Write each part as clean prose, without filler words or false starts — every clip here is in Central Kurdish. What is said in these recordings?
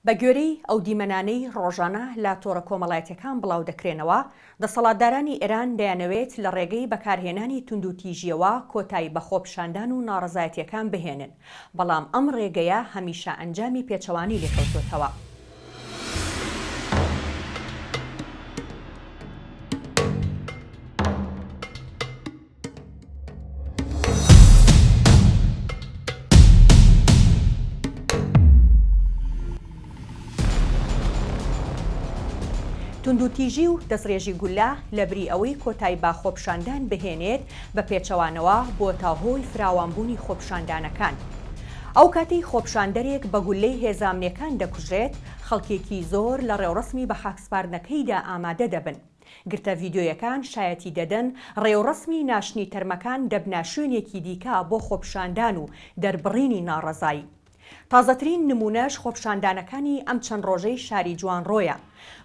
بە گوێرەی ئەو دیمەنانەی ڕۆژانە لە تۆڕە کۆمەڵایەتیەکان بڵاو دەکرێنەوە، دەسەڵاتدارانی ئێران دەیانەوێت لە ڕێگەی بەکارهێنانی توندوتیژیەوە کۆتایی بە خۆپیشاندان و ناڕەزایەتیەکان بهێنن، بەڵام ئەم ڕێگەیە هەمیشە ئەنجامی پێچەوانی لێکەوتووەتەوە. توندوتیژی و دەستڕێژی گولە لە بری ئەوەی کۆتایی با خۆپیشاندان بهێنێت بە پێچەوانەوە بۆ تاهۆی فراوانبوونی خۆپیشاندانەکان. ئەو کاتی خۆپیشاندەرێک بە گولەی هێزانمنیەکان دەکوژێت، خەڵکێکی زۆر لە ڕێوڕسمی بە خاکسپاردنەکەیدا ئامادە دەبن. گرتە ڤیدیۆیەکان شایەتی دەدەن ڕێوڕسمی ناشنی تەرمەکان دەبنە شوێنێکی دیکە بۆ خۆپیشاندان و دەربڕینی ناڕەزایی. تازەترین نمونەش خۆپیشاندانەکانی ئەم چەند ڕۆژەی شاری جوانڕۆیە.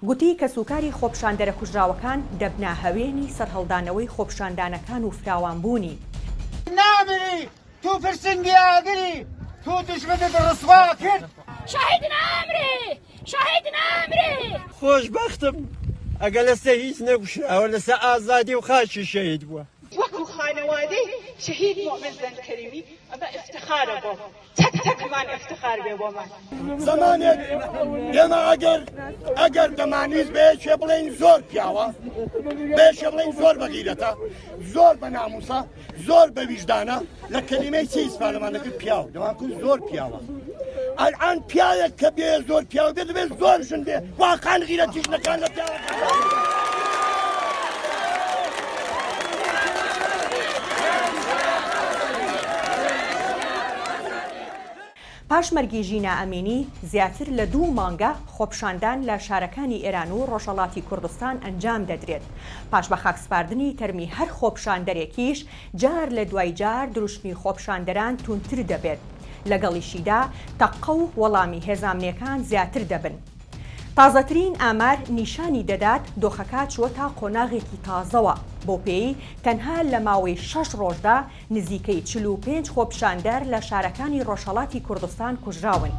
گوتی کە سوکاری خۆپیشاندەرە کوژراوەکان دەبنە هەوێنی سەرهەڵدانەوەی خۆپیشاندانەکان و فراوانبوونی. نامری تو فرسنگی ئاگری تو دژمنت ڕسوا کرد. شاهید نامری خۆشبەختم ئەگە لەسەر هیچ نەگوشراوە، لەسەر ئازادی و خاچی شەهید بووە. وەکو خانەوادەی شەهید مؤمن زەنکەریمی ئەمە ئفتخارە بۆ تەکمان ئفتخار بێ بۆمان. زمانێک ئێمە ئەگەر دەمانیست بێشێ بڵێن زۆر پیاوە، بێشێ بڵێن زۆر بەغیرەتە، زۆر بە ناموسە، زۆر بە ویژدانە، لە کەلیمەی چی ئیسپارەمان دەکرد پیاو، دەوانکن زۆر پیاوە. ئەلعان پیاوێک کە بێ زۆر پیاوە بێت دەبێت زۆرشن بێ، واقعان غیرەتیش نەکان لە پیاوە. پاش مەرگی ژینا ئەمینی زیاتر لە 2 مانگە خۆپیشاندان لە شارەکانی ئێران و ڕۆژهەڵاتی کوردستان ئەنجام دەدرێت. پاش بە خاکسپاردنی تەرمی هەر خۆپیشاندەرێکیش جار لە دوای جار دروشمی خۆپیشاندەران توندتر دەبێت، لەگەڵیشیدا تەقە و وەڵامی هێزانمنیەکان زیاتر دەبن. تازەترین ئامار نیشانی دەدات دۆخەکە چووەتە قۆناغێکی تازەوە، بۆ پێی تەنها لە ماوەی 6 ڕۆژدا نزیکەی 45 خۆپیشاندەر لە شارەکانی ڕۆژهەڵاتی کوردستان کوژراون.